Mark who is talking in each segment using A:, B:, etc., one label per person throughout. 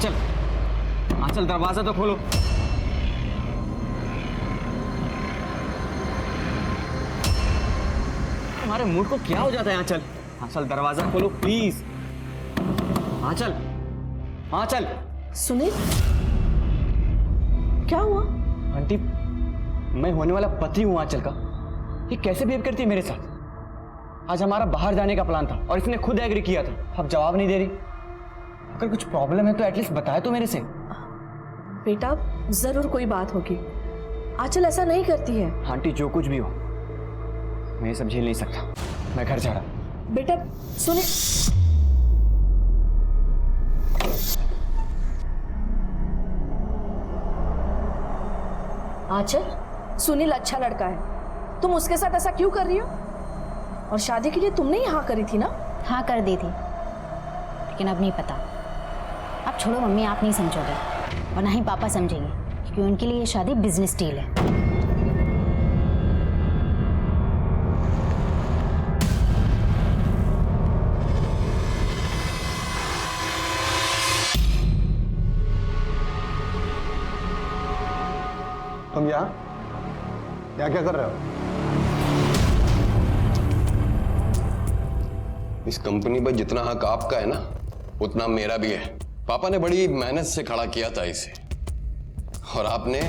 A: आंचल, आंचल दरवाजा तो खोलो। तुम्हारे मूड को क्या हो जाता है आंचल? आंचल दरवाजा खोलो प्लीज। आंचल, आंचल।
B: सुनील, क्या हुआ?
A: आंटी, मैं होने वाला पति हूं आंचल का। ये कैसे बिहेव करती है मेरे साथ? आज हमारा बाहर जाने का प्लान था और इसने खुद एग्री किया था। अब जवाब नहीं दे रही। अगर कुछ प्रॉब्लम है तो एटलीस्ट बताए तो मेरे से।
B: बेटा, जरूर कोई बात होगी। आंचल ऐसा नहीं करती है।
A: आंटी, जो कुछ भी हो, मैं ये सब झेल नहीं सकता। मैं घर जा रहा हूं।
B: बेटा सुनील, आंचल, सुनील अच्छा लड़का है, तुम उसके साथ ऐसा क्यों कर रही हो? और शादी के लिए तुमने ही हाँ करी थी ना?
C: हाँ कर दी थी, लेकिन अब नहीं पता। अब छोड़ो मम्मी, आप नहीं समझोगे और ना ही पापा समझेंगे, क्योंकि उनके लिए ये शादी बिजनेस डील है।
D: तुम यहाँ क्या क्या कर रहे हो?
E: इस कंपनी पर जितना हक आपका है ना, उतना मेरा भी है। पापा ने बड़ी मेहनत से खड़ा किया था इसे, और आपने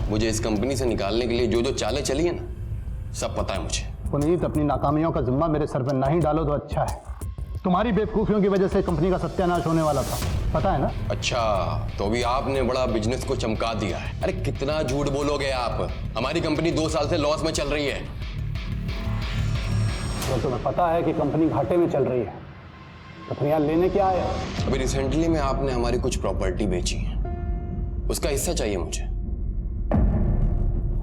E: मुझे इस कंपनी से निकालने के लिए जो जो चालें चली है ना, सब पता है मुझे।
D: पुनीत, अपनी नाकामियों का जिम्मा मेरे सर पर ना ही डालो तो अच्छा है। तुम्हारी बेवकूफियों की वजह से कंपनी का सत्यानाश होने वाला था, पता है ना? अच्छा,
E: तो अभी आपने बड़ा बिजनेस को चमका दिया है। अरे कितना झूठ बोलोगे आप? हमारी कंपनी 2 साल से लॉस में चल रही है।
D: तो तुम्हें पता है कि कंपनी घाटे में चल रही है, तो फिर यहाँ लेने क्या आया?
E: अभी रिसेंटली में आपने हमारी कुछ प्रॉपर्टी बेची है, उसका हिस्सा चाहिए मुझे।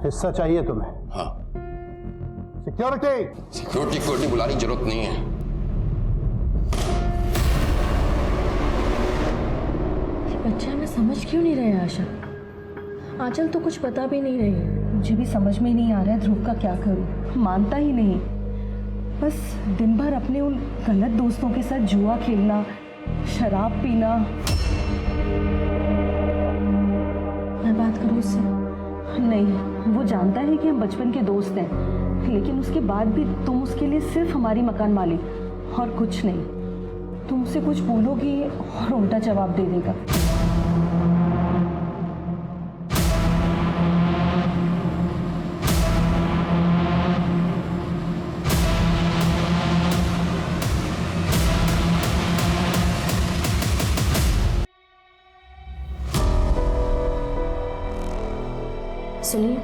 D: हिस्सा चाहिए तुम्हें?
E: हाँ।
D: सिक्योरिटी
E: सिक्योरिटी बुलाने की जरूरत नहीं है।
B: बच्चा में समझ क्यों नहीं रहे आशा? आंचल तो कुछ पता भी नहीं रही है। मुझे भी समझ में नहीं आ रहा है ध्रुव का क्या करूं। मानता ही नहीं, बस दिन भर अपने उन गलत दोस्तों के साथ जुआ खेलना, शराब पीना। मैं बात करूं उससे? नहीं, वो जानता है कि हम बचपन के दोस्त हैं, लेकिन उसके बाद भी तुम उसके लिए सिर्फ हमारी मकान मालिक और कुछ नहीं। तुम उसे कुछ बोलोगी और उल्टा जवाब दे देगा। सुनिए,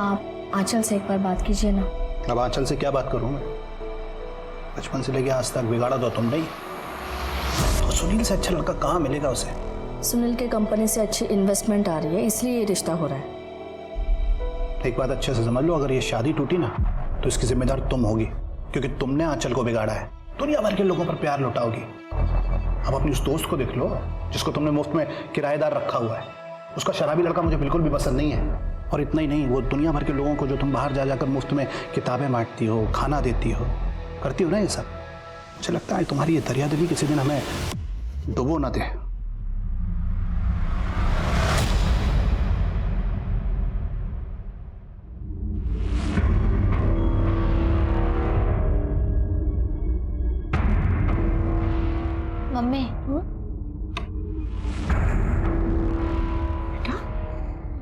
B: आप आंचल से एक बार बात कीजिए ना।
D: अब आंचल से क्या बात करूं मैं? बचपन से लेके आज तक बिगाड़ा तो तुम नहीं, तो सुनील से अच्छा लड़का कहाँ मिलेगा उसे?
B: सुनील के कंपनी से अच्छी इन्वेस्टमेंट आ रही है, इसलिए ये रिश्ता हो रहा है।
D: एक बात अच्छे से समझ लो, अगर ये शादी टूटी ना तो इसकी जिम्मेदार तुम होगी, क्योंकि तुमने आंचल को बिगाड़ा है। दुनिया भर के लोगों पर प्यार लुटाओगी। अब अपनी उस दोस्त को देख लो जिसको तुमने मुफ्त में किराएदार रखा हुआ है। उसका शराबी लड़का मुझे बिल्कुल भी पसंद नहीं है। और इतना ही नहीं, वो दुनिया भर के लोगों को जो तुम बाहर जा जाकर मुफ्त में किताबें बांटती हो, खाना देती हो, करती हो ना ये सब। मुझे लगता है तुम्हारी ये दरियादिली किसी दिन हमें डुबो ना दे।
C: मम्मी,
B: बेटा,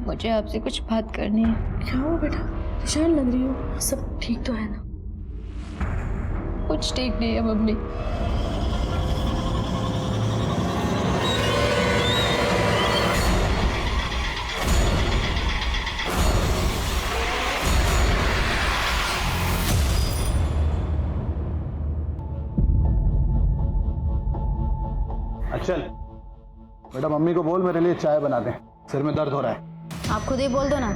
C: मुझे आपसे कुछ बात करनी है।
B: क्या हुआ बेटा? परेशान लग रही हो? सब ठीक तो है ना?
C: कुछ ठीक नहीं है मम्मी।
D: चल बेटा, मम्मी को बोल मेरे लिए चाय बना दे, सिर में दर्द हो रहा है।
C: आप खुद ही बोल दो ना,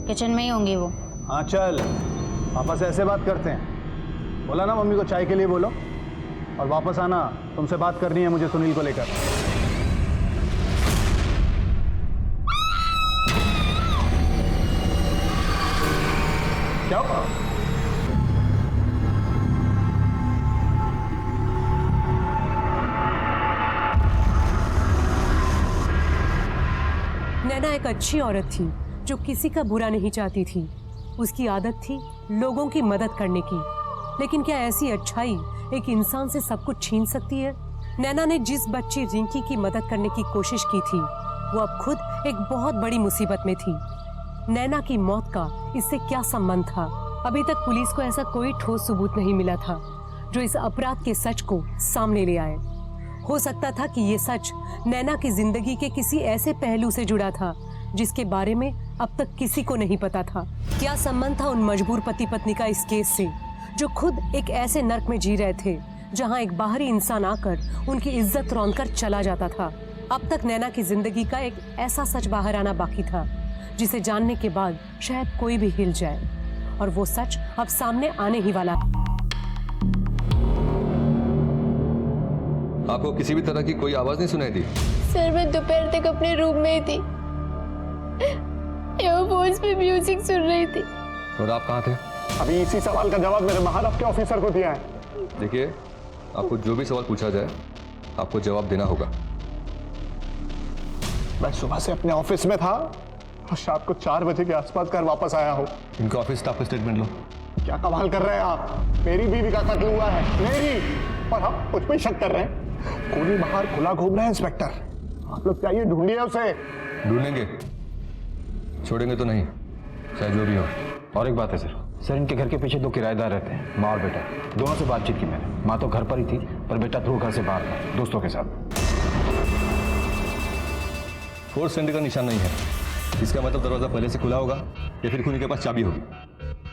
C: किचन में ही होंगी वो।
D: हाँ चल, पापा से ऐसे बात करते हैं। बोला ना मम्मी को चाय के लिए बोलो, और वापस आना, तुमसे बात करनी है मुझे सुनील को लेकर। क्या हुआ?
F: नैना एक अच्छी औरत थी जो किसी का बुरा नहीं चाहती थी। उसकी आदत थी लोगों की मदद करने की। लेकिन क्या ऐसी अच्छाई एक इंसान से सब कुछ छीन सकती है? नैना ने जिस बच्ची रिंकी की मदद करने की कोशिश की थी वो अब खुद एक बहुत बड़ी मुसीबत में थी। नैना की मौत का इससे क्या संबंध था? अभी तक पुलिस को ऐसा कोई ठोस सबूत नहीं मिला था जो इस अपराध के सच को सामने ले आए। हो सकता था कि ये सच नैना की जिंदगी के किसी ऐसे पहलू से जुड़ा था जिसके बारे में अब तक किसी को नहीं पता था। क्या संबंध था उन मजबूर पति पत्नी का इस केस से जो खुद एक ऐसे नर्क में जी रहे थे जहां एक बाहरी इंसान आकर उनकी इज्जत रौंदकर चला जाता था। अब तक नैना की जिंदगी का एक ऐसा सच बाहर आना बाकी था जिसे जानने के बाद शायद कोई भी हिल जाए, और वो सच अब सामने आने ही वाला है।
G: आपको किसी भी तरह की कोई आवाज नहीं सुनाई दी?
H: सर मैं दोपहर तक अपने रूम में ही थी, एयरफोन्स पे म्यूजिक सुन रही थी।
G: और आप कहाँ थे?
I: अभी इसी सवाल का जवाब मेरे बाहर आपके ऑफिसर को दिया है।
G: देखिए, आपको जो भी सवाल पूछा जाए आपको जवाब देना होगा।
I: मैं सुबह से अपने ऑफिस में था और शाम को 4 बजे के आसपास घर वापस आया हूँ।
G: इनका ऑफिस स्टाफ का स्टेटमेंट लो।
I: क्या कमाल कर रहे हैं आप? मेरी बीवी का कत्ल हुआ है, मेरी, और हम कुछ भी शक कर रहे हैं। कोई बाहर खुला घूम रहा है इंस्पेक्टर, आप लोग चाहिए ढूंढिए उसे।
G: ढूंढेंगे, छोड़ेंगे तो नहीं, चाहे जो भी हो।
J: और एक बात है सर, इनके घर के पीछे 2 किराएदार रहते हैं, माँ और बेटा। दोनों से बातचीत की मैंने। माँ तो घर पर ही थी, पर बेटा ध्रुव घर से बाहर था, दोस्तों के साथ।
G: फोर्स सेंटर का निशान नहीं है, इसका मतलब दरवाजा पहले से खुला होगा या फिर खूनी के पास चाबी होगी,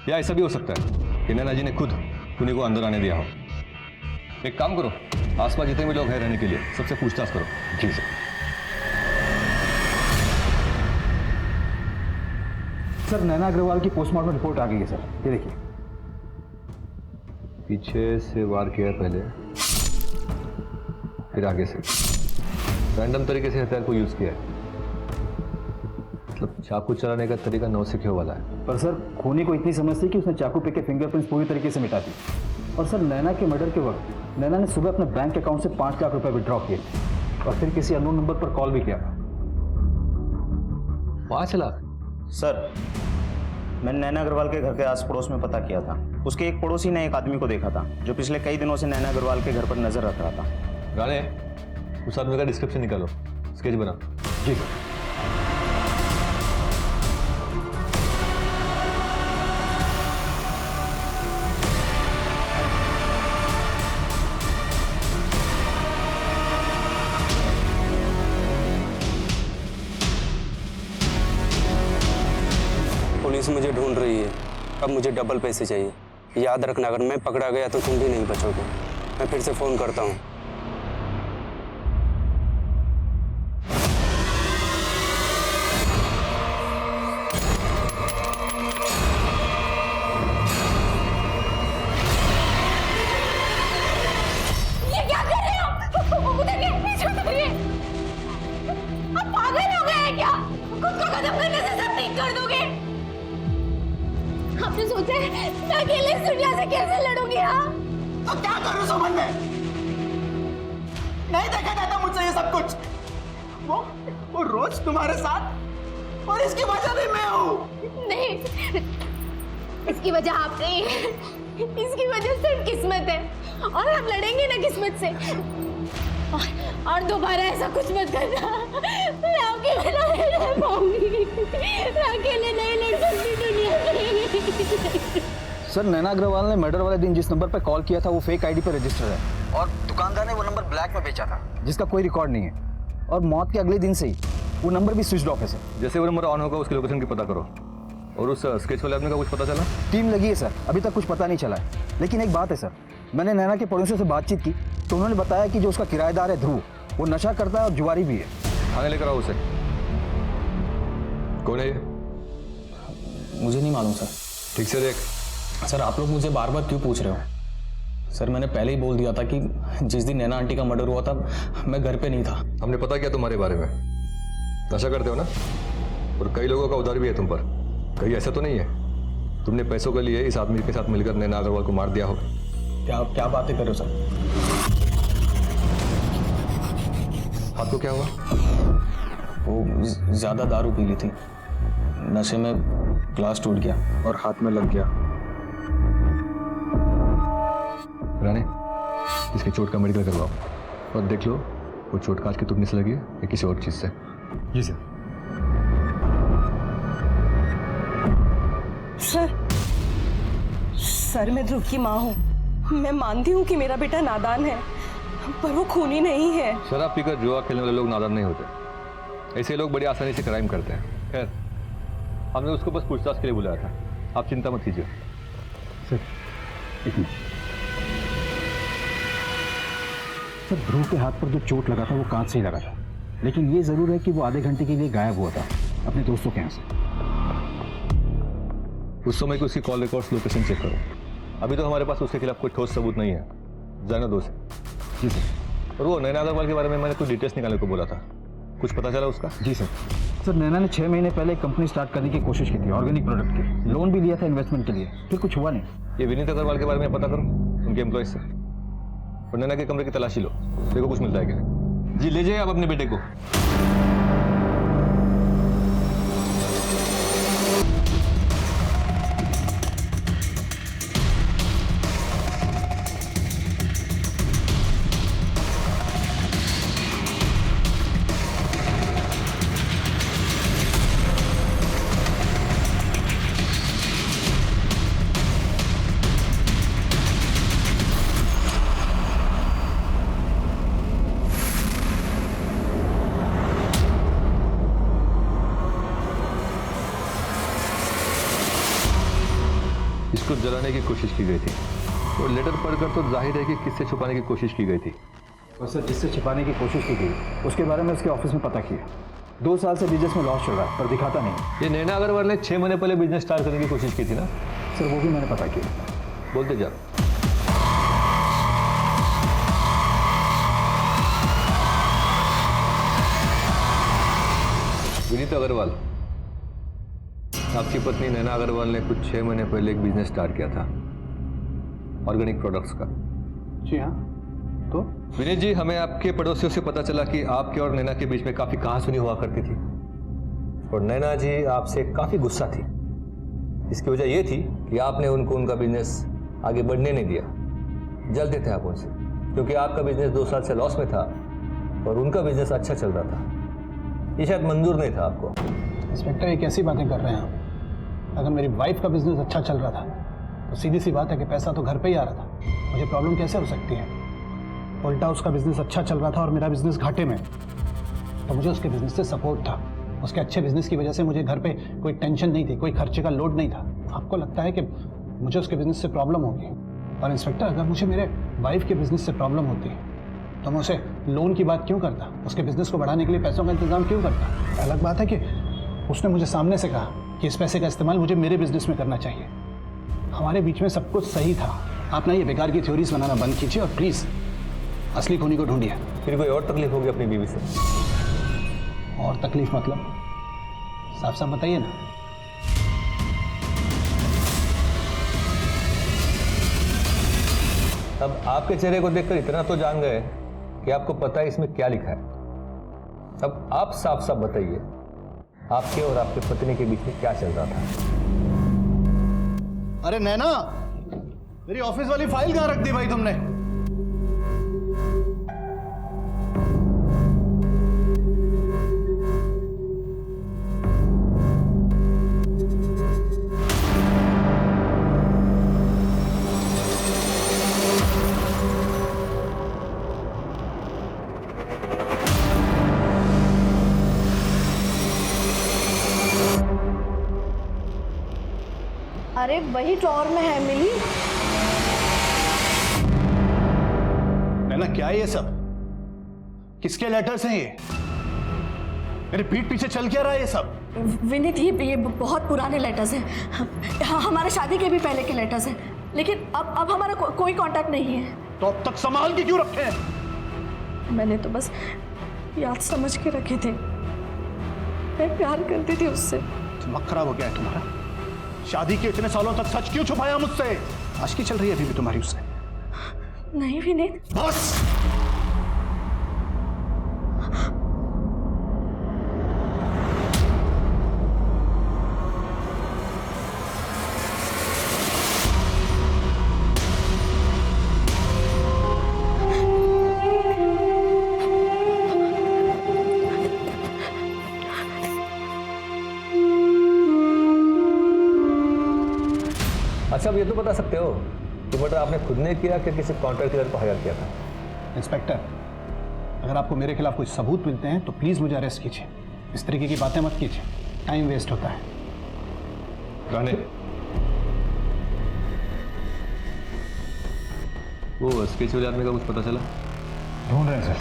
G: या ऐसा भी हो सकता है कि नैना जी ने खुद खूनी को अंदर आने दिया हो। एक काम करो, आसपास जितने भी लोग हैं रहने के लिए सबसे पूछताछ करो।
J: जी सर। सर नैना अग्रवाल की पोस्टमार्टम रिपोर्ट आ गई है सर, ये देखिए।
G: पीछे से वार किया पहले, फिर आगे से, रैंडम तरीके से हथियार को यूज किया है। मतलब चाकू चलाने का तरीका नौसिखियों वाला है।
J: पर सर खूनी को इतनी समझ थी कि उसने चाकू पे के फिंगरप्रिंट्स पूरी तरीके से मिटा दी। और सर नैना के मर्डर के वक्त नैना ने सुबह अपने बैंक अकाउंट से 5 लाख रुपए विड्रॉ किए और फिर किसी अननोन नंबर पर कॉल भी किया था।
G: 5 लाख?
K: सर मैंने नैना अग्रवाल के घर के आस पड़ोस में पता किया था। उसके एक पड़ोसी ने एक आदमी को देखा था जो पिछले कई दिनों से नैना अग्रवाल के घर पर नजर रख रहा था।
G: राणे, उस आदमी का डिस्क्रिप्शन निकालो, स्केच बना।
J: जी सर।
L: पुलिस मुझे ढूंढ रही है, अब मुझे डबल पैसे चाहिए। याद रखना, अगर मैं पकड़ा गया तो तुम भी नहीं बचोगे। मैं फिर से फोन करता हूँ।
H: ये क्या कर रहे हो? उतरिए, पीछे उतरिए। आप पागल हो गए हैं क्या? खुद को खत्म करने से सब ठीक कर दोगे? आपने सोचा है मैं अकेले इस दुनिया से कैसे लड़ूंगी? हाँ
I: तो क्या करूं समझ में नहीं देखा जाता मुझसे ये सब कुछ। वो रोज तुम्हारे साथ, और इसकी वजह भी मैं हूँ।
H: नहीं, इसकी वजह आप नहीं है, इसकी वजह सिर्फ किस्मत है, और हम लड़ेंगे ना किस्मत से। और दोबारा ऐसा कुछ मत करना। मैं आपके बिना नहीं रह पाऊंगी, मैं अकेले नहीं लड़ सकती दुनिया में।
J: सर नैना अग्रवाल ने मर्डर वाले दिन जिस नंबर पर कॉल किया था वो फेक आईडी पर रजिस्टर्ड है, और दुकानदार ने वो नंबर ब्लैक में बेचा था जिसका कोई रिकॉर्ड नहीं है, और मौत के अगले दिन से ही वो नंबर भी स्विच ऑफ है सर।
G: जैसे वो नंबर ऑन होगा उसकी लोकेशन की पता करो। और उस स्केच वाले आदमी का कुछ पता चला?
J: टीम लगी है सर, अभी तक कुछ पता नहीं चला है। लेकिन एक बात है सर, मैंने नैना के पड़ोसियों से बातचीत की तो उन्होंने बताया कि जो उसका किराएदार है ध्रुव, वो नशा करता है और जुआरी भी है।
G: थाने लेकर आओ उसे। कौन है ये?
A: मुझे नहीं मालूम सर।
G: ठीक से देख।
A: सर आप लोग मुझे बार बार क्यों पूछ रहे हो? सर मैंने पहले ही बोल दिया था कि जिस दिन नैना आंटी का मर्डर हुआ था मैं घर पे नहीं था।
G: हमने पता किया तुम्हारे बारे में, नशा करते हो ना, और कई लोगों का उधार भी है तुम पर। कहीं ऐसा तो नहीं है तुमने पैसों के लिए इस आदमी के साथ मिलकर नैना अग्रवाल को मार दिया हो?
A: क्या बातें कर रहे हो सर?
G: हाथ को क्या हुआ?
J: वो ज़्यादा दारू पी ली थी, नशे में ग्लास टूट गया और हाथ में लग गया।
G: राणे, इसके चोट का मेडिकल करवाओ और देख लो वो चोट कांच की टूटने से लगी है या किसी और चीज़ से।
A: जी सर।
B: सर मैं ध्रुव की माँ हूँ। मैं मानती हूँ कि मेरा बेटा नादान है, पर वो खूनी नहीं है।
G: शराब पीकर जुआ खेलने वाले लोग नादान नहीं होते, ऐसे लोग बड़ी आसानी से क्राइम करते हैं। खैर, हमने उसको बस पूछताछ के लिए बुलाया था, आप चिंता मत कीजिए।
D: सर ध्रुव के हाथ पर जो चोट लगा था वो कांच से ही लगा था, लेकिन ये जरूर है कि वो आधे घंटे के लिए गायब हुआ था अपने दोस्तों के यहाँ से।
G: उस समय की उसकी कॉल रिकॉर्ड्स लोकेशन चेक करो। अभी तो हमारे पास उसके खिलाफ कोई ठोस सबूत नहीं है, जाने दो उसे।
D: जी सर।
G: और वो नैना अग्रवाल के बारे में मैंने कुछ डिटेल्स निकालने को बोला था, कुछ पता चला उसका?
D: जी सर। सर नैना ने 6 महीने पहले एक कंपनी स्टार्ट करने की कोशिश की थी, ऑर्गेनिक प्रोडक्ट की। लोन भी लिया था इन्वेस्टमेंट के लिए, फिर कुछ हुआ नहीं।
G: ये विनीत अग्रवाल के बारे में पता करो, उनके एम्प्लॉयज से, और नैना के कमरे की तलाशी लो, देखो कुछ मिलता है क्या। जी ले जाइए आप अपने बेटे को। इसको जलाने की कोशिश की गई थी और लेटर पढ़कर तो जाहिर है कि किससे छुपाने की कोशिश की गई थी।
D: और सर जिससे छिपाने की कोशिश की गई उसके बारे में उसके ऑफिस में पता किया। 2 साल से बिजनेस में लॉस चल रहा है पर दिखाता नहीं।
G: ये नैना अग्रवाल ने 6 महीने पहले बिजनेस स्टार्ट करने की कोशिश की थी ना?
D: सर वो भी मैंने पता किया।
G: बोलते जा। विनीत अग्रवाल, आपकी पत्नी नैना अग्रवाल ने कुछ 6 महीने पहले एक बिजनेस स्टार्ट किया था ऑर्गेनिक प्रोडक्ट्स का।
D: जी हाँ। तो
G: विनीत जी, हमें आपके पड़ोसियों से पता चला कि आपके और नैना के बीच में काफी कहासुनी हुआ करती थी और नैना जी आपसे काफी गुस्सा थी। इसकी वजह यह थी कि आपने उनको उनका बिजनेस आगे बढ़ने नहीं दिया। जलते थे आप उनसे क्योंकि आपका बिजनेस 2 साल से लॉस में था और उनका बिजनेस अच्छा चल रहा था। ये शायद मंजूर नहीं था आपको।
D: इंस्पेक्टर ये कैसी बातें कर रहे हैं आप? अगर मेरी वाइफ का बिजनेस अच्छा चल रहा था तो सीधी सी बात है कि पैसा तो घर पे ही आ रहा था, मुझे प्रॉब्लम कैसे हो सकती है? उल्टा उसका बिजनेस अच्छा चल रहा था और मेरा बिजनेस घाटे में, तो मुझे उसके बिजनेस से सपोर्ट था। उसके अच्छे बिजनेस की वजह से मुझे घर पे कोई टेंशन नहीं थी, कोई खर्चे का लोड नहीं था। आपको लगता है कि मुझे उसके बिजनेस से प्रॉब्लम होगी? और इंस्पेक्टर, अगर मुझे मेरे वाइफ के बिजनेस से प्रॉब्लम होती तो मैं उसे लोन की बात क्यों करता? उसके बिजनेस को बढ़ाने के लिए पैसों का इंतजाम क्यों करता? अलग बात है कि उसने मुझे सामने से कहा कि इस पैसे का इस्तेमाल मुझे मेरे बिजनेस में करना चाहिए। हमारे बीच में सब कुछ सही था। आप ना ये बेकार की थ्योरीज बनाना बंद कीजिए और प्लीज़ असली खूनी को ढूंढिए।
G: फिर कोई और तकलीफ होगी अपनी बीवी से?
D: और तकलीफ मतलब? साफ साफ बताइए ना।
G: अब आपके चेहरे को देखकर इतना तो जान गए कि आपको पता है इसमें क्या लिखा है। अब आप साफ साफ बताइए, आपके और आपके पत्नी के बीच में क्या चल रहा था?
D: अरे नैना, मेरी ऑफिस वाली फाइल कहाँ रख दी भाई तुमने?
B: अरे वही ड्रॉअर में है मिली।
D: नैना क्या है ये सब? किसके लेटर्स हैं ये? मेरे पीठ पीछे चल क्या रहा है ये सब?
B: विनीत ये बहुत पुराने लेटर्स हैं। हमारे शादी के भी पहले के लेटर्स हैं, लेकिन अब हमारा कोई कांटेक्ट नहीं है।
D: तो अब तक संभाल के क्यों रखे हैं?
B: मैंने तो बस याद समझ के रखे थे। मैं प्यार करती थी उससे।
D: दिमाग खराब हो गया है तुम्हारा? शादी के इतने सालों तक सच क्यों छुपाया मुझसे? आशिकी चल रही है अभी भी तुम्हारी उससे?
B: नहीं विनीत।
D: बस
G: साहब ये तो बता सकते हो कि मर्डर आपने खुद ने किया कि किसी कॉन्ट्रैक्टर को हायर किया था?
D: इंस्पेक्टर, अगर आपको मेरे खिलाफ कोई सबूत मिलते हैं तो प्लीज़ मुझे अरेस्ट कीजिए। इस तरीके की बातें मत कीजिए, टाइम वेस्ट होता है।
G: गाने वो स्केच वाले आदमी का कुछ पता चला?
D: ढूंढ रहे हैं सर।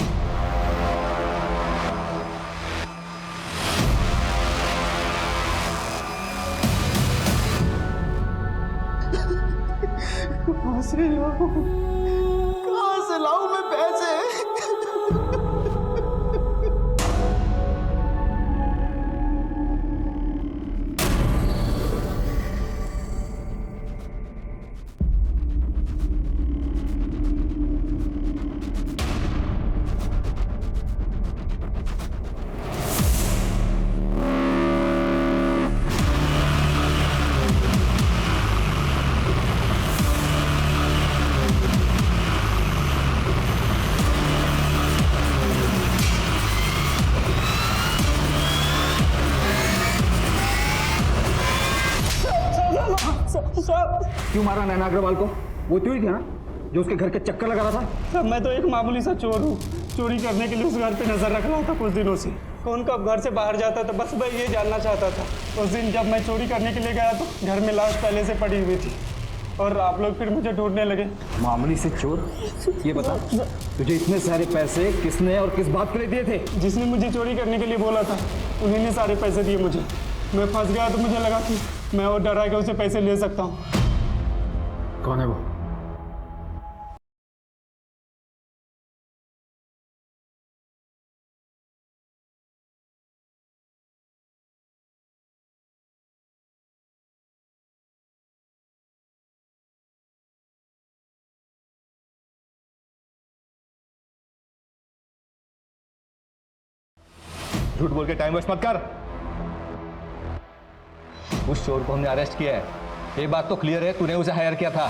D: कहाँ से लाऊं मैं पैसे?
J: क्यों मारा नैना अग्रवाल को? वो तू ही थी ना जो उसके घर के चक्कर लगा रहा था?
L: सर मैं तो एक मामूली सा चोर हूँ। चोरी करने के लिए उस घर पे नजर रख रहा था कुछ दिनों से। कौन कब घर से बाहर जाता था बस मैं ये जानना चाहता था। उस दिन जब मैं चोरी करने के लिए गया तो घर में लाश पहले से पड़ी हुई थी और आप लोग फिर मुझे ढूंढने लगे।
J: मामूली से चोर? ये बता तुझे इतने सारे पैसे किसने और किस बात के लिए दिए थे?
L: जिसने मुझे चोरी करने के लिए बोला था उन्हीं ने सारे पैसे दिए मुझे। मैं फंस गया तो मुझे लगा कि मैं और डरा के उसे पैसे ले सकता हूँ।
J: कौन है वो?
G: झूठ बोल के टाइम वेस्ट मत कर। उस चोर को हमने अरेस्ट किया है। एक बात तो क्लियर है, तूने उसे हायर किया था।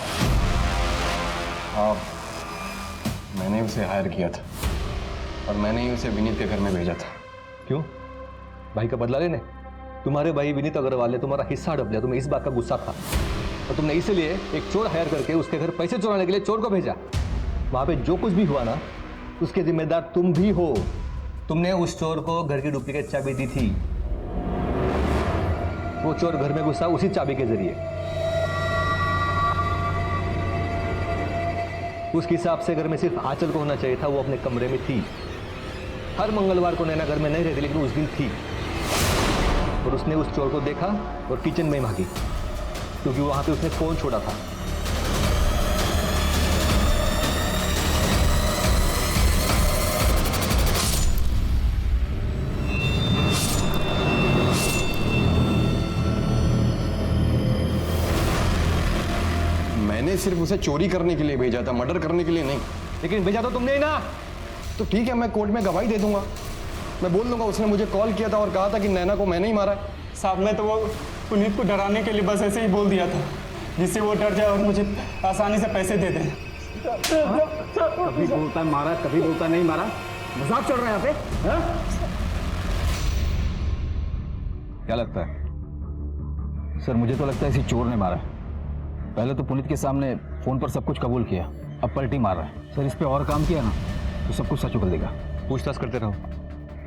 E: हाँ, मैंने उसे हायर किया था और मैंने ही उसे विनीत के घर में भेजा था।
G: क्यों? भाई का बदला लेने? तुम्हारे भाई विनीत अग्रवाल ने तुम्हारा हिस्सा हड़प लिया, तुम्हें इस बात का गुस्सा था और तुमने इसलिए एक चोर हायर करके उसके घर पैसे चुराने के लिए चोर को भेजा। वहां पे जो कुछ भी हुआ ना उसके जिम्मेदार तुम भी हो। तुमने उस चोर को घर की डुप्लीकेट चाबी दी थी। वो चोर घर में घुसा उसी चाबी के जरिए। उसके हिसाब से घर में सिर्फ आंचल को होना चाहिए था, वो अपने कमरे में थी। हर मंगलवार को नैना घर में नहीं रहती लेकिन उस दिन थी और उसने उस चोर को देखा और किचन में भागी क्योंकि वहां पे उसने फोन छोड़ा था।
E: मैंने सिर्फ उसे चोरी करने के लिए भेजा था, मर्डर करने के लिए नहीं।
G: लेकिन भेजा तो तुमने ही ना।
E: तो ठीक है, मैं कोर्ट में गवाही दे दूंगा। मैं बोल दूंगा उसने मुझे कॉल किया था और कहा था कि नैना को मैंने ही मारा है।
L: साहब मैं तो वो पुनीत को डराने के लिए बस ऐसे ही बोल दिया था जिससे वो डर जाए और मुझे आसानी से पैसे दे दे।
J: कभी बोलता है मारा, कभी बोलता नहीं मारा। मजाक चल रहा है यहाँ पे? हाँ?
G: क्या लगता है?
J: सर मुझे तो लगता है इसी चोर ने मारा है। पहले तो पुनीत के सामने फोन पर सब कुछ कबूल किया, अब पलटी मार रहा है। सर इस पे और काम किया ना तो सब कुछ सच उगल देगा।
G: पूछताछ करते रहो,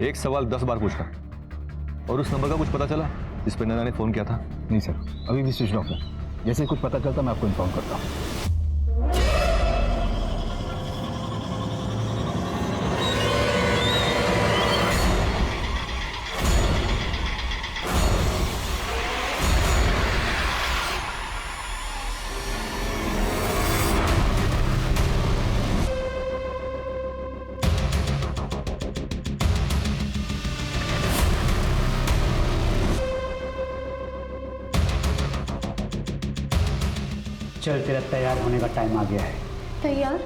G: एक सवाल 10 बार पूछना। और उस नंबर का कुछ पता चला जिस पर नैना ने फोन किया था?
J: नहीं सर, अभी भी स्विच ऑफ है। जैसे ही कुछ पता चलता मैं आपको इन्फॉर्म करता हूँ।
K: चल तेरा तैयार होने का टाइम आ गया है।
H: तैयार?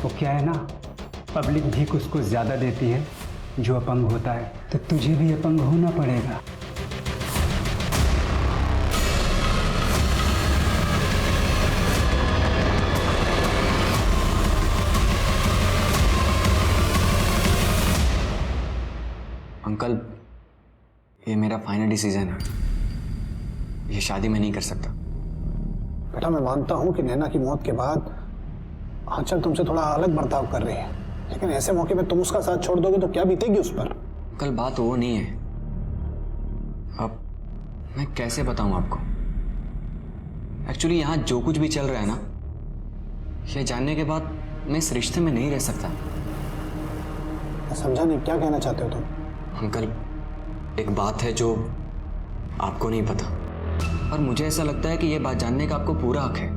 K: वो क्या है ना, पब्लिक भीख उसको ज़्यादा देती है जो अपंग होता है, तो तुझे भी अपंग होना पड़ेगा।
A: अंकल, ये मेरा फाइनल डिसीजन है। ये शादी मैं नहीं कर सकता।
D: बेटा मैं मानता हूं कि नैना की मौत के बाद आंचल तुमसे थोड़ा अलग बर्ताव कर रही है, लेकिन ऐसे मौके पे तुम उसका साथ छोड़ दोगे तो क्या बीतेगी उस पर?
A: कल बात वो नहीं है। अब मैं कैसे बताऊं आपको? एक्चुअली यहाँ जो कुछ भी चल रहा है ना, ये जानने के बाद मैं इस रिश्ते में नहीं रह सकता।
D: मैं समझा नहीं, क्या कहना चाहते हो तुम?
A: अंकल, एक बात है जो आपको नहीं पता, और मुझे ऐसा लगता है कि ये बात जानने का आपको पूरा हक है।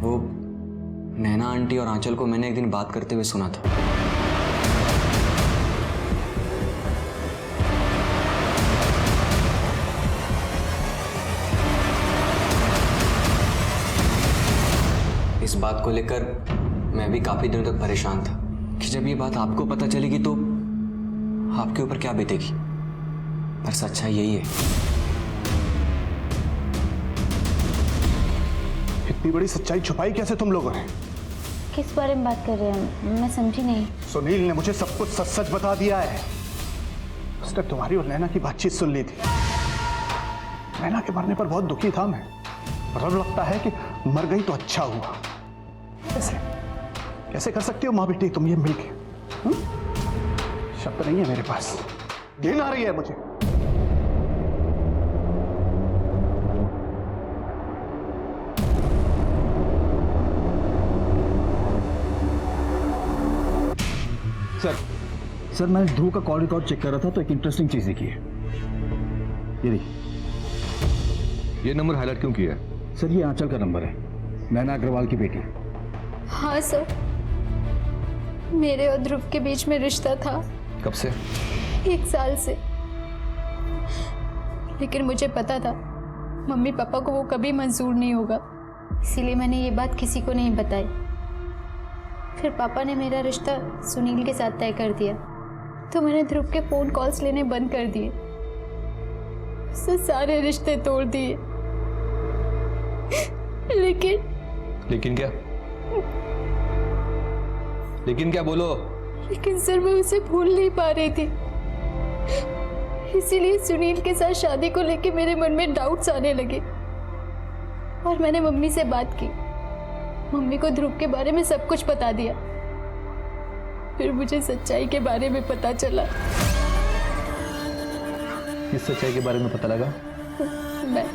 A: वो नैना आंटी और आंचल को मैंने एक दिन बात करते हुए सुना था। इस बात को लेकर मैं भी काफी दिनों तक परेशान था कि जब ये बात आपको पता चलेगी तो आपके ऊपर क्या बीतेगी। पर सच्चाई यही है।
D: इतनी बड़ी सच्चाई छुपाई कैसे तुम लोगों ने?
C: किस बारे में बात कर रहे हैं? मैं समझी नहीं।
D: सुनील ने मुझे सब कुछ सच सच बता दिया है। उसने तुम्हारी और नैना की बातचीत सुन ली थी। नैना के मरने पर बहुत दुखी था मैं, और अब लगता है कि मर गई तो अच्छा हुआ। कैसे कैसे कर सकती हो माँ बेटी तुम ये मिलके? शब्द नहीं है मेरे पास, घिन आ रही है मुझे।
J: सर मैं ध्रुव का कॉल रिकॉर्ड चेक कर रहा था तो एक इंटरेस्टिंग चीज दिखी है। ये देखिए।
G: ये नंबर हाईलाइट क्यों किया है?
J: सर ये आंचल का नंबर है, नैना अग्रवाल की बेटी।
H: हाँ सर, मेरे और ध्रुव के बीच में रिश्ता था।
G: कब से?
H: 1 साल से। लेकिन मुझे पता था मम्मी पापा को वो कभी मंजूर नहीं होगा, इसीलिए मैंने ये बात किसी को नहीं बताई। फिर पापा ने मेरा रिश्ता सुनील के साथ तय कर दिया, तो मैंने ध्रुव के फोन कॉल्स लेने बंद कर दिए, उससे सारे रिश्ते तोड़ दिए।
G: लेकिन क्या? लेकिन क्या बोलो?
H: लेकिन सर मैं उसे भूल नहीं पा रही थी, इसीलिए सुनील के साथ शादी को लेके मेरे मन में डाउट्स आने लगे। और मैंने मम्मी से बात की, मम्मी को ध्रुव के बारे में सब कुछ बता दिया। फिर मुझे सच्चाई के बारे में पता चला।
G: किस सच्चाई के बारे में पता लगा?
H: मैं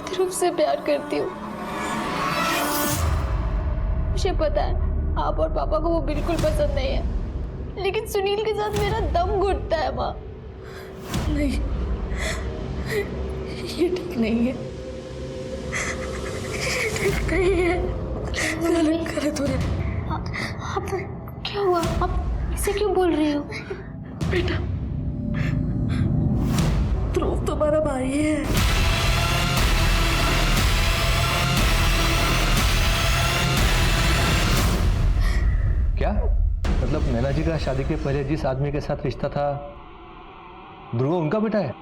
H: ध्रुव से प्यार करती हूँ। मुझे पता है आप और पापा को वो बिल्कुल पसंद नहीं है, लेकिन सुनील के साथ मेरा दम घुटता है माँ।
B: नहीं, ये ठीक नहीं है, ठीक नहीं है, गलत हो रहा है।
H: आप क्या हुआ? आप इसे क्यों बोल रही हो?
B: बेटा, ध्रुव तुम्हारा भाई है।
G: क्या मतलब नैना जी का शादी के पहले जिस आदमी के साथ रिश्ता था ध्रुव उनका बेटा है?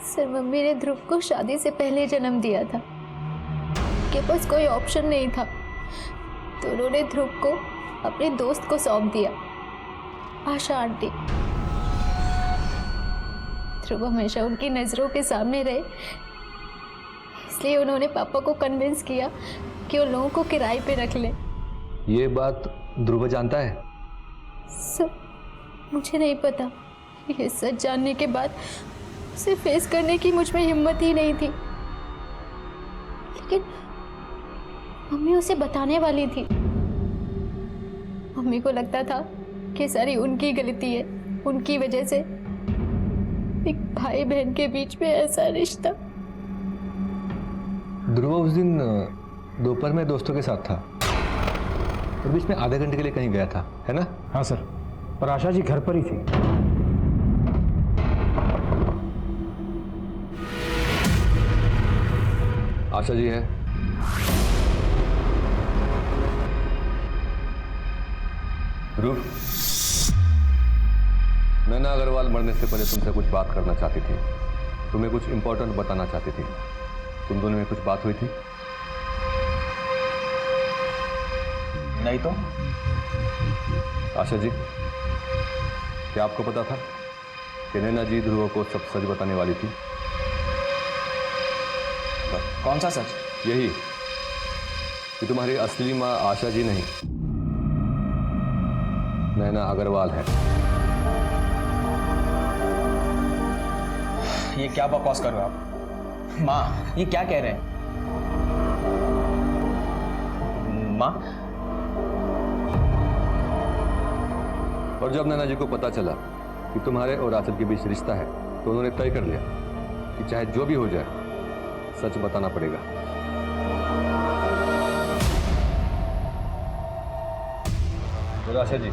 H: सर मम्मी ने ध्रुव को शादी से पहले जन्म दिया था, उनके पास कोई ऑप्शन नहीं था, तो उन्होंने ध्रुव को अपने दोस्त को सौंप दिया, आशा आंटी। ध्रुव हमेशा उनकी नज़रों के सामने रहे, इसलिए उन्होंने पापा को कन्विंस किया कि उन लोगों को किराए पे रख ले।
G: ये बात ध्रुव जानता है?
H: सर मुझे नहीं पता, ये सच जानने के बाद उसे फेस करने की मुझ में हिम्मत ही नहीं थी, लेकिन मम्मी उसे बताने वाली थी। मम्मी को लगता था कि सारी उनकी गलती है, उनकी वजह से एक भाई बहन के बीच में ऐसा रिश्ता।
G: ध्रुव उस दिन दोपहर में दोस्तों के साथ था और बीच में आधे घंटे के लिए कहीं गया था, है ना?
J: हाँ सर, पर आशा जी घर पर ही थी।
G: आशा जी है? ध्रुव, नैना अग्रवाल मरने से पहले तुमसे कुछ बात करना चाहती थी, तुम्हें कुछ इंपॉर्टेंट बताना चाहती थी। तुम दोनों में कुछ बात हुई थी?
K: नहीं तो
G: आशा जी, क्या आपको पता था कि नैना जी ध्रुव को सब सच बताने वाली थी?
J: कौन सा सच?
G: यही कि तुम्हारी असली माँ आशा जी नहीं, नैना अग्रवाल है।
J: ये क्या बकवास कर रहे हो आप? माँ, ये क्या कह रहे हैं? माँ?
G: और जब नैना जी को पता चला कि तुम्हारे और आंचल के बीच रिश्ता है तो उन्होंने तय कर लिया कि चाहे जो भी हो जाए सच बताना पड़ेगा। और आशा जी,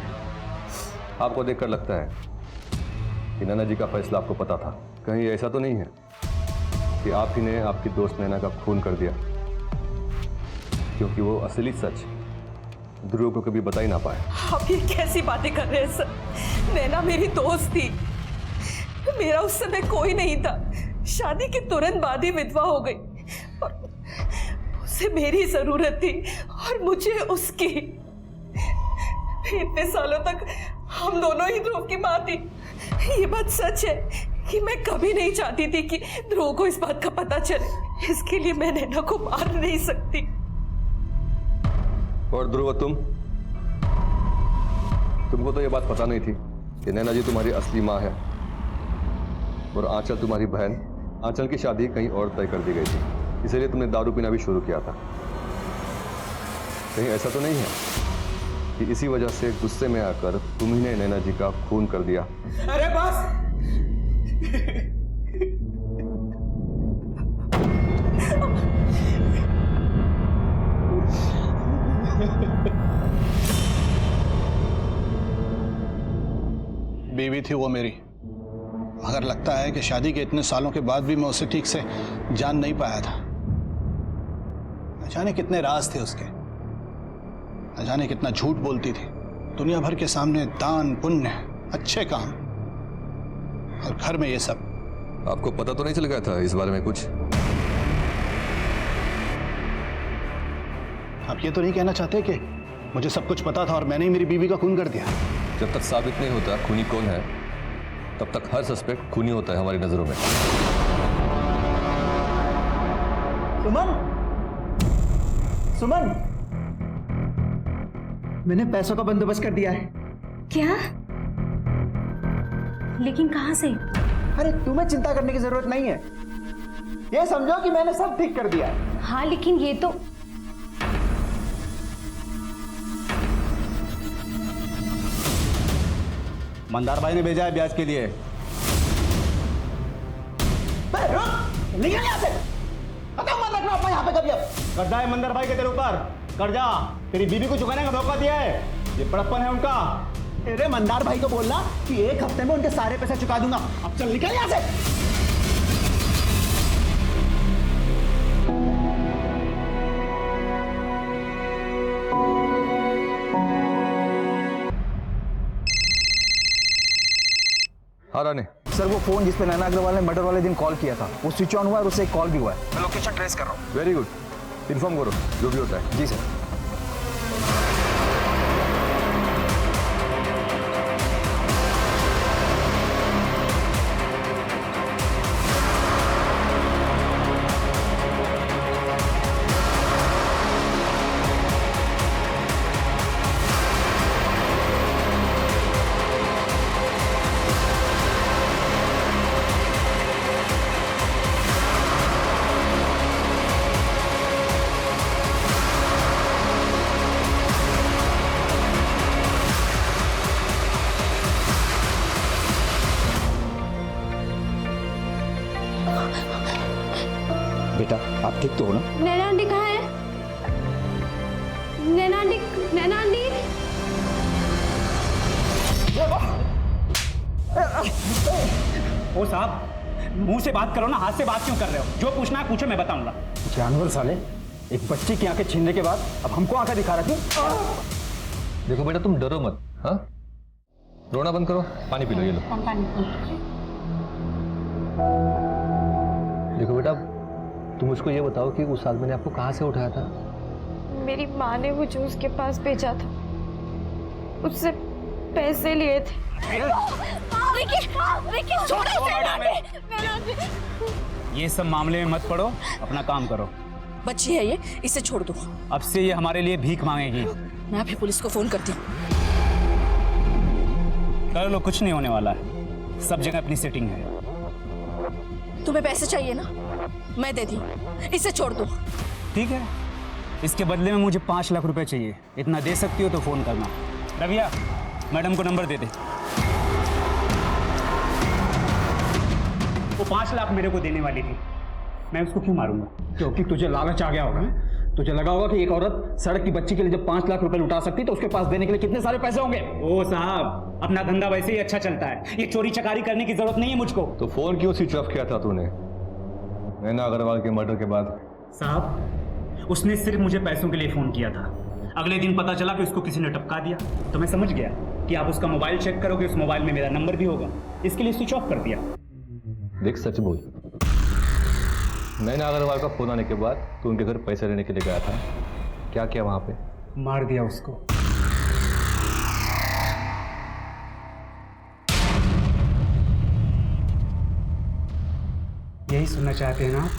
G: आपको देखकर लगता है कि नैना जी का फैसला आपको पता था। कहीं ऐसा तो नहीं है कि आप ही ने आपकी दोस्त नैना का खून कर दिया? क्योंकि वो असली सच ध्रुव को कभी बता ही ना पाए।
B: आप ये कैसी बातें कर रहे हैं सर? नैना मेरी दोस्त थी, मेरा उस समय कोई नहीं था। शादी के तुरंत बाद ही विधवा हो गई और उसे मेरी जरूरत थी और मुझे उसकी। इतने सालों तक हम दोनों ही ध्रुव की माँ थी। ये बात सच है कि मैं कभी नहीं चाहती थी कि ध्रुव को इस बात का पता चले। इसके लिए मैं नैना को मार नहीं सकती।
G: और ध्रुव, तुमको तो ये बात पता नहीं थी कि नैना जी तुम्हारी असली माँ है और आंचल तुम्हारी बहन। आंचल की शादी कहीं और तय कर दी गई थी, इसलिए तुमने दारू पीना भी शुरू किया था। कहीं ऐसा तो नहीं है कि इसी वजह से गुस्से में आकर तुम ही ने नैना जी का खून कर दिया?
L: अरे बस!
D: बीवी थी वो मेरी, मगर लगता है कि शादी के इतने सालों के बाद भी मैं उसे ठीक से जान नहीं पाया था। न जाने कितने राज थे उसके, न जाने कितना झूठ बोलती थी दुनिया भर के सामने। दान पुण्य, अच्छे काम, और घर में ये सब।
G: आपको पता तो नहीं चल गया था इस बारे में कुछ?
D: आप ये तो नहीं कहना चाहते कि मुझे सब कुछ पता था और मैंने ही मेरी बीवी का खून कर दिया?
G: जब तक साबित नहीं होता खूनी कौन है, तब तक हर सस्पेक्ट खूनी होता है हमारी नजरों में।
J: सुमन! सुमन! मैंने पैसों का बंदोबस्त कर दिया है।
C: क्या? लेकिन कहाँ से?
J: अरे तुम्हें चिंता करने की जरूरत नहीं है। ये समझो कि मैंने सब ठीक कर दिया है।
C: हाँ, लेकिन ये तो
L: मंदार भाई ने भेजा है ब्याज के लिए।
J: निकल यहाँ से! खत्म मत रखना अपना यहाँ पे कभी। अब
L: कर्जा है मंदार भाई के तेरे ऊपर, कर्जा तेरी बीवी को चुकाने का मौका दिया है। ये बड़प्पन है उनका।
J: तेरे मंदार भाई को बोलना कि 1 हफ्ते में उनके सारे पैसे चुका दूंगा। अब चल निकल यहाँ से।
G: हाँ रानी।
J: सर, वो फोन जिस पे नैना अग्रवाल ने मर्डर वाले दिन कॉल किया था वो स्विच ऑन हुआ और उससे एक कॉल भी हुआ है। मैं लोकेशन ट्रेस कर रहा हूँ।
G: वेरी गुड, इन्फॉर्म करो जो भी होता है।
J: जी सर। बेटा, आप ठीक तो हो ना?
H: नैना आंटी कहाँ है? नैना आंटी, नैना आंटी।
L: ओ साहब, मुंह से बात करो ना, हाथ से बात क्यों कर रहे हो? जो पूछना है पूछो, मैं बताऊंगा।
J: जानवर साले, एक बच्ची की आंखें छीनने के बाद अब हमको आंखें दिखा रहे थे।
G: देखो बेटा, तुम डरो मत। हाँ, रोना बंद करो, पानी पी लो। ये लो देखो बेटा, तुम मुझको ये बताओ कि उस आदमी ने आपको कहाँ से उठाया था?
H: मेरी माँ ने मुझे उसके पास भेजा था, उससे पैसे लिए थे।
J: ये सब मामले में मत पड़ो, अपना काम करो।
B: बच्ची है ये, इसे छोड़ दो।
J: अब से ये हमारे लिए भीख मांगेगी।
B: मैं अभी पुलिस को फोन करती हूँ।
J: कर लो, कुछ नहीं होने वाला है, सब जगह अपनी सेटिंग है।
B: तुम्हें पैसे चाहिए ना, मैं देती हूँ, इसे छोड़ दो।
J: ठीक है, इसके बदले में मुझे 5 लाख रुपए चाहिए। इतना दे सकती हो तो फोन करना। रविया, मैडम को नंबर दे दे। वो 5 लाख मेरे को देने वाली थी, मैं उसको क्यों मारूंगा?
L: क्योंकि तुझे लालच आ गया होगा। तुझे लगा होगा कि एक औरत सड़क की बच्ची के लिए जब 5 लाख रुपए लुटा सकती तो उसके पास देने के लिए कितने सारे पैसे होंगे।
J: ओ साहब, अपना धंधा वैसे ही अच्छा चलता है, ये चोरी चकारी करने की जरूरत नहीं है मुझको।
G: तो फोन क्यों स्विच ऑफ किया था तूने नैना अग्रवाल के मर्डर के बाद?
J: साहब, उसने सिर्फ मुझे पैसों के लिए फोन किया था। अगले दिन पता चला कि उसको किसी ने टपका दिया, तो मैं समझ गया कि आप उसका मोबाइल चेक करोगे, उस मोबाइल में मेरा नंबर भी होगा, इसके लिए स्विच ऑफ कर दिया।
G: देख, सच बोल, नैना अग्रवाल का फोन आने के बाद तू उनके घर पैसे लेने के लिए गया था, क्या किया वहां पे?
J: मार दिया उसको। यही सुनना चाहते हैं ना आप?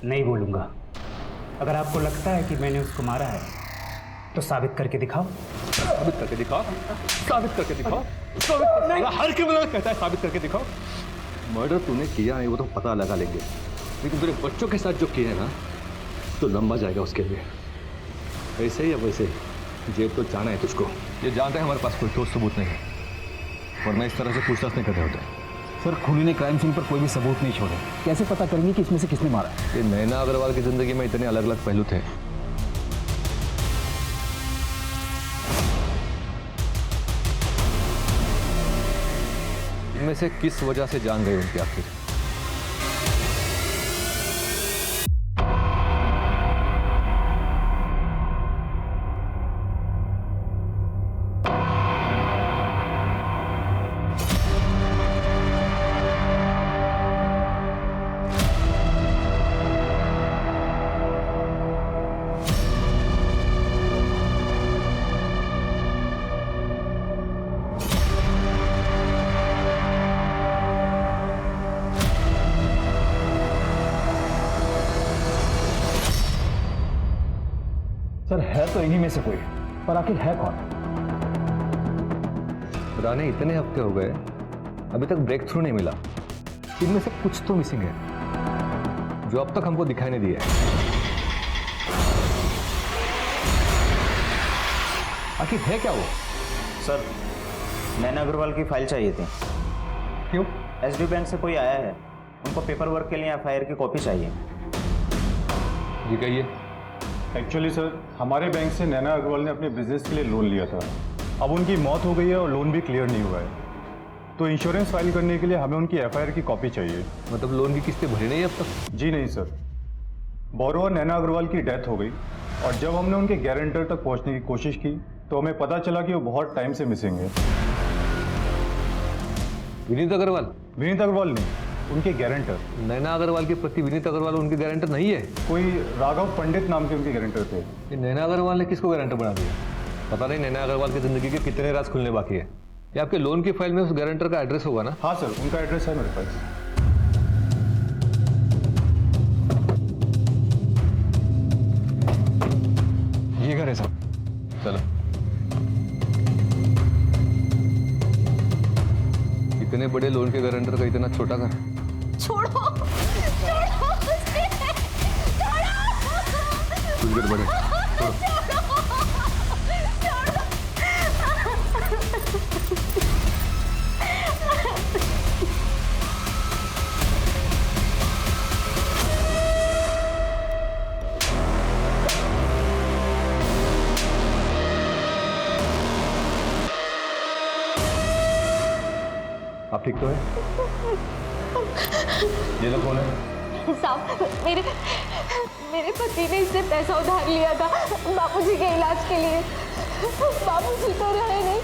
J: नहीं बोलूंगा। अगर आपको लगता है कि मैंने उसको मारा है तो साबित करके दिखाओ।
G: साबित करके दिखाओ, साबित करके दिखाओ, साबित करके, हर क्रिमिनल कहता है साबित करके दिखाओ। मर्डर तूने किया नहीं वो तो पता लगा लेंगे, लेकिन तेरे बच्चों के साथ जो किया है ना तो लंबा जाएगा उसके लिए। ऐसे ही या वैसे ही जेब तो जाना है तुझको। ये जानते हैं हमारे पास कोई ठोस सबूत नहीं है, वरना इस तरह से पूछताछ नहीं करते होते।
J: सर, खूनी ने क्राइम सीन पर कोई भी सबूत नहीं छोड़े, कैसे पता करेंगे कि इसमें से किसने मारा?
G: ये नैना अग्रवाल की जिंदगी में इतने अलग अलग पहलू थे। इनमें से किस वजह से जान गई उनकी आखिर?
J: सर, है तो इन्हीं में से कोई, पर आखिर है कौन?
G: पुराने इतने हफ्ते हो गए, अभी तक ब्रेक थ्रू नहीं मिला। इनमें से कुछ तो मिसिंग है जो अब तक हमको दिखाई नहीं दिया है।
J: आखिर है क्या वो?
K: सर, नैना अग्रवाल की फाइल चाहिए थी।
J: क्यों?
K: एसडी बैंक से कोई आया है, उनको पेपर वर्क के लिए एफआईआर की कॉपी चाहिए।
G: जी कहिए।
M: एक्चुअली सर, हमारे बैंक से नैना अग्रवाल ने अपने बिजनेस के लिए लोन लिया था। अब उनकी मौत हो गई है और लोन भी क्लियर नहीं हुआ है, तो इंश्योरेंस फाइल करने के लिए हमें उनकी एफआईआर की कॉपी चाहिए।
G: मतलब लोन की किस्तें भरी नहीं अब तक?
M: जी नहीं सर, बोरोवर नैना अग्रवाल की डेथ हो गई और जब हमने उनके गारंटर तक पहुंचने की कोशिश की तो हमें पता चला कि वो बहुत टाइम से मिसिंग है।
G: विनीत अग्रवाल?
M: विनीत अग्रवाल नहीं, उनके गारंटर।
G: नैना अग्रवाल के पति विनीत अग्रवाल उनके गारंटर नहीं है?
M: कोई राघव पंडित नाम के उनके गारंटर थे।
G: ये नैना अग्रवाल ने किसको गारंटर बना दिया? पता नहीं नैना अग्रवाल की जिंदगी के कितने राज खुलने बाकी है। ये आपके लोन की फाइल में उस गारंटर का एड्रेस होगा ना?
M: हाँ सर, उनका एड्रेस है मेरे पास।
G: ये घर है साहब, चलो। इतने बड़े लोन के गारंटर का इतना छोटा घर?
H: छोड़ो छोड़ो मुझे, छोड़ो
G: कुछ देर बड़े छोड़ो। आप ठीक तो है? ये लोग कौन है?
H: साहब, मेरे पति ने इससे पैसा उधार लिया था बापूजी के इलाज के लिए। बापूजी तो रहे नहीं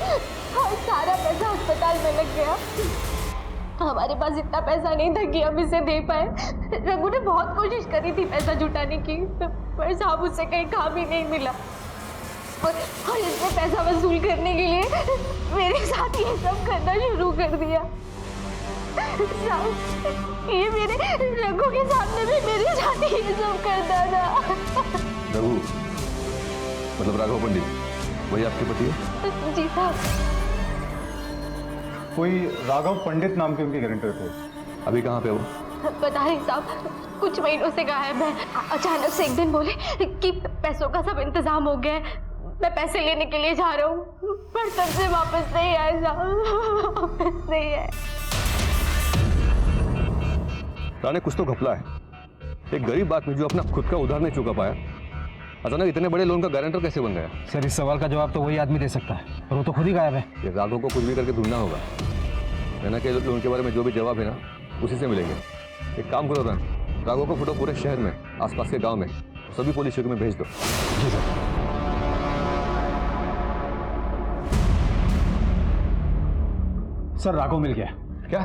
H: और सारा पैसा अस्पताल में लग गया। हमारे पास इतना पैसा नहीं था कि हम इसे दे पाए। रघु ने बहुत कोशिश करी थी पैसा जुटाने की, पर साहब उससे कहीं काम ही नहीं मिला। और इसने पैसा वसूल करने के लिए मेरे साथ ये सब करना शुरू कर दिया। साहब, ये मेरे रघु के सामने भी मेरे साथ ये सब करता था।
G: रघु मतलब राघव पंडित, वही आपके पति है?
H: जी साहब।
M: कोई राघव पंडित नाम के उनके गारंटर थे।
G: अभी कहाँ पे वो?
H: पता नहीं साहब, कुछ महीनों से गायब है। अचानक से एक दिन बोले कि पैसों का सब इंतजाम हो गया है, मैं पैसे लेने के लिए जा रहा हूँ, पर तब से वापस नहीं आए साहब, वापस नहीं आए।
G: राणे कुछ तो घपला है। एक गरीब आदमी जो अपना खुद का उधार नहीं चुका पाया, अचानक इतने बड़े लोन का गारंटर कैसे बन गया?
J: सर इस सवाल का जवाब तो वही आदमी दे सकता है, पर वो तो खुद ही गायब है।
G: ये राघव को कुछ भी करके ढूंढना होगा। नैना के लोन के बारे में जो भी जवाब है ना, उसी से मिलेंगे। एक काम करो ना, राघव को फोटो पूरे शहर में, आसपास के गांव में, सभी पुलिस चौकी में भेज दो।
J: जी सर। सर राघव मिल गया।
G: क्या?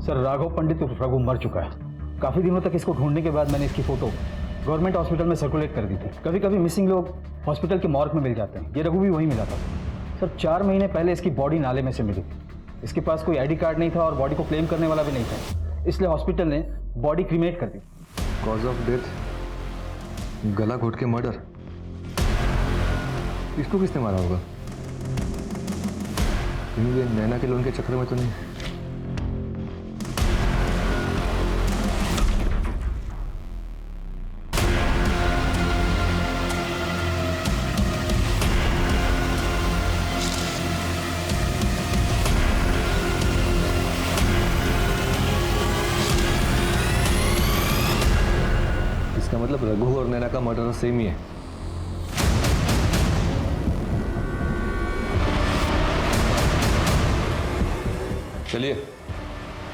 J: सर राघव पंडित उर्फ रघु मर चुका है। काफी दिनों तक इसको ढूंढने के बाद मैंने इसकी फोटो गवर्नमेंट हॉस्पिटल में सर्कुलेट कर दी थी। कभी कभी मिसिंग लोग हॉस्पिटल के मॉर्ग में मिल जाते हैं, ये रघु भी वहीं मिला था। सर 4 महीने पहले इसकी बॉडी नाले में से मिली थी। इसके पास कोई आईडी कार्ड नहीं था और बॉडी को क्लेम करने वाला भी नहीं था, इसलिए हॉस्पिटल ने बॉडी क्रीमेट कर दी।
G: कॉज ऑफ डेथ गला घोट के मर्डर। इसको किसने मारा होगा? ये नैना के लोन के चक्कर में तो नहीं? इसका मतलब रघु और नैना का मर्डर सेम ही है। चलिए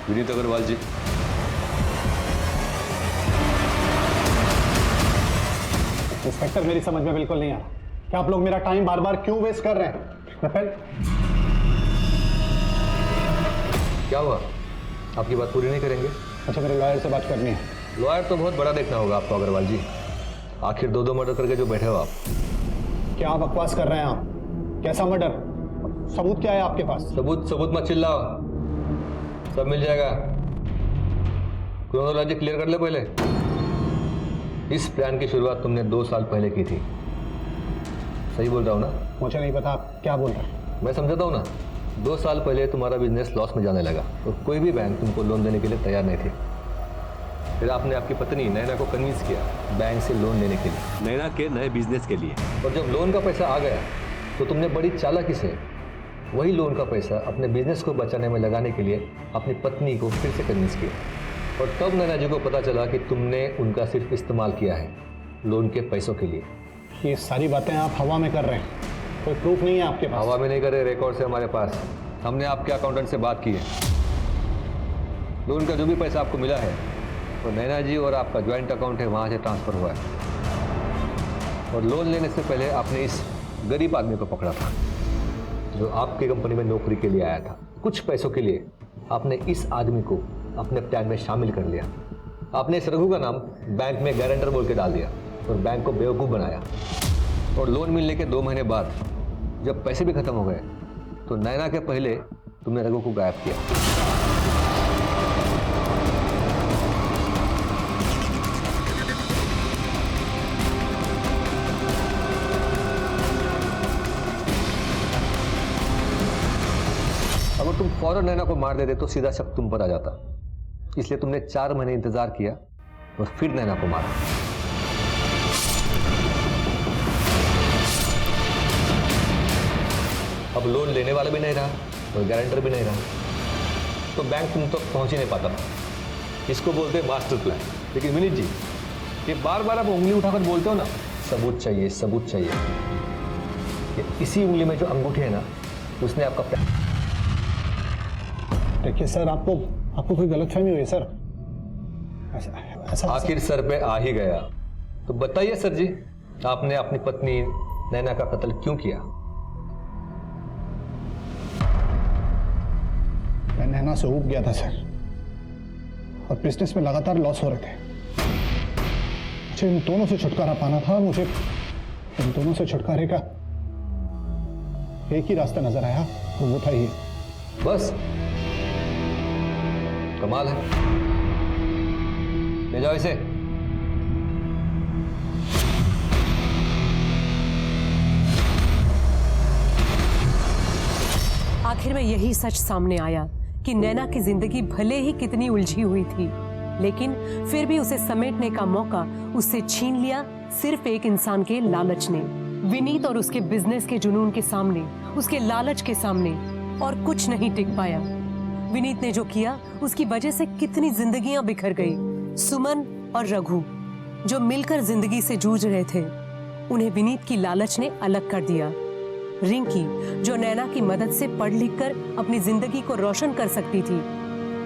G: विनीत अग्रवाल जी।
I: इंस्पेक्टर मेरी समझ में बिल्कुल नहीं आ रहा कि आप लोग मेरा टाइम बार बार क्यों वेस्ट कर रहे हैं।
G: क्या हुआ? आपकी बात पूरी नहीं करेंगे?
I: अच्छा मेरे लॉयर से बात करनी है।
G: लॉयर तो बहुत बड़ा देखना होगा आपको अग्रवाल जी। आखिर 2 मर्डर करके जो बैठे हो आप।
I: क्या बकवास कर रहे हैं आप? कैसा मर्डर? सबूत क्या है आपके पास?
G: सबूत मत चिल्लाओ, सब मिल जाएगा। क्रोनोलॉजी क्लियर कर ले पहले। इस प्लान की शुरुआत तुमने 2 साल पहले की थी, सही बोल रहा हूँ ना?
I: मुझे नहीं पता आप क्या बोल रहे हैं।
G: मैं समझाता हूँ ना। 2 साल पहले तुम्हारा बिजनेस लॉस में जाने लगा और कोई भी बैंक तुमको लोन देने के लिए तैयार नहीं थी। फिर आपने आपकी पत्नी नैना को कन्विंस किया बैंक से लोन लेने के लिए, नैना के नए बिजनेस के लिए। और जब लोन का पैसा आ गया तो तुमने बड़ी चालाकी से वही लोन का पैसा अपने बिजनेस को बचाने में लगाने के लिए अपनी पत्नी को फिर से कन्विंस किया। और तब नैना जी को पता चला कि तुमने उनका सिर्फ इस्तेमाल किया है लोन के पैसों के लिए।
I: ये सारी बातें आप हवा में कर रहे हैं, कोई प्रूफ नहीं है आपके पास?
G: हवा में नहीं करे, रिकॉर्ड से हमारे पास। हमने आपके अकाउंटेंट से बात की है। लोन का जो भी पैसा आपको मिला है तो नैना जी और आपका ज्वाइंट अकाउंट है, वहाँ से ट्रांसफ़र हुआ है। और लोन लेने से पहले आपने इस गरीब आदमी को पकड़ा था जो आपकी कंपनी में नौकरी के लिए आया था। कुछ पैसों के लिए आपने इस आदमी को अपने प्लान में शामिल कर लिया। आपने इस रघु का नाम बैंक में गारंटर बोल के डाल दिया और बैंक को बेवकूफ़ बनाया। और लोन मिलने के 2 महीने बाद जब पैसे भी खत्म हो गए तो नैना के पहले तुमने रघु को गायब किया। अगर तुम फौरन नैना को मार देते तो सीधा शक तुम पर आ जाता, इसलिए तुमने 4 महीने इंतजार किया और फिर नैना को मारा। अब लोन लेने वाला भी नहीं रहा और गारंटर भी नहीं रहा, तो बैंक तुम तक पहुंच ही नहीं पाता था। इसको बोलते हैं मास्टर प्लान। लेकिन विनीत जी, ये बार बार आप उंगली उठाकर बोलते हो ना, सबूत चाहिए सबूत चाहिए। ये इसी उंगली में जो अंगूठी है ना, उसने आपका प्लान।
I: देखिए सर, आपको कोई गलतफहमी हुई है सर। ऐसा
G: आखिर सर पे आ ही गया तो बताइए सर जी, आपने अपनी पत्नी नैना का कत्ल क्यों किया?
I: मैं नैना से ऊब गया था सर, और बिजनेस में लगातार लॉस हो रहे थे। मुझे इन दोनों से छुटकारा पाना था। मुझे इन दोनों से छुटकारे का एक ही रास्ता नजर आया, और वो था ये।
G: बस कमाल है, ले जाओ इसे।
F: आखिर में यही सच सामने आया कि नैना की जिंदगी भले ही कितनी उलझी हुई थी, लेकिन फिर भी उसे समेटने का मौका उससे छीन लिया सिर्फ एक इंसान के लालच ने। विनीत और उसके बिजनेस के जुनून के सामने, उसके लालच के सामने और कुछ नहीं टिक पाया। विनीत ने जो किया उसकी वजह से कितनी जिंदगियां बिखर गई। सुमन और रघु जो मिलकर जिंदगी से जूझ रहे थे, उन्हें विनीत की लालच ने अलग कर दिया। रिंकी जो नैना की मदद से पढ़ लिख कर अपनी जिंदगी को रोशन कर सकती थी,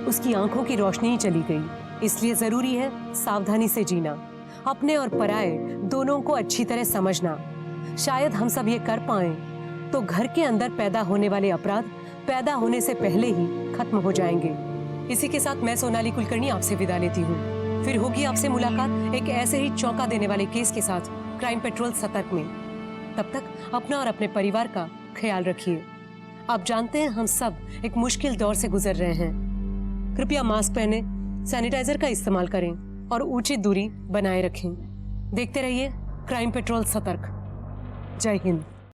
F: उसकी आंखों की रोशनी ही चली गई। इसलिए जरूरी है सावधानी से जीना, अपने और पराये दोनों को अच्छी तरह समझना। शायद हम सब ये कर पाएं तो घर के अंदर पैदा होने वाले अपराध पैदा होने से पहले ही खत्म हो जाएंगे। इसी के साथ मैं सोनाली कुलकर्णी आपसे विदा लेती हूँ। फिर होगी आपसे मुलाकात एक ऐसे ही चौंका देने वाले केस के साथ क्राइम पेट्रोल सतर्क में। तब तक अपना और अपने परिवार का ख्याल रखिए। आप जानते हैं हम सब एक मुश्किल दौर से गुजर रहे हैं। कृपया मास्क पहने, सैनिटाइजर का इस्तेमाल करें और उचित दूरी बनाए रखें। देखते रहिए क्राइम पेट्रोल सतर्क। जय हिंद।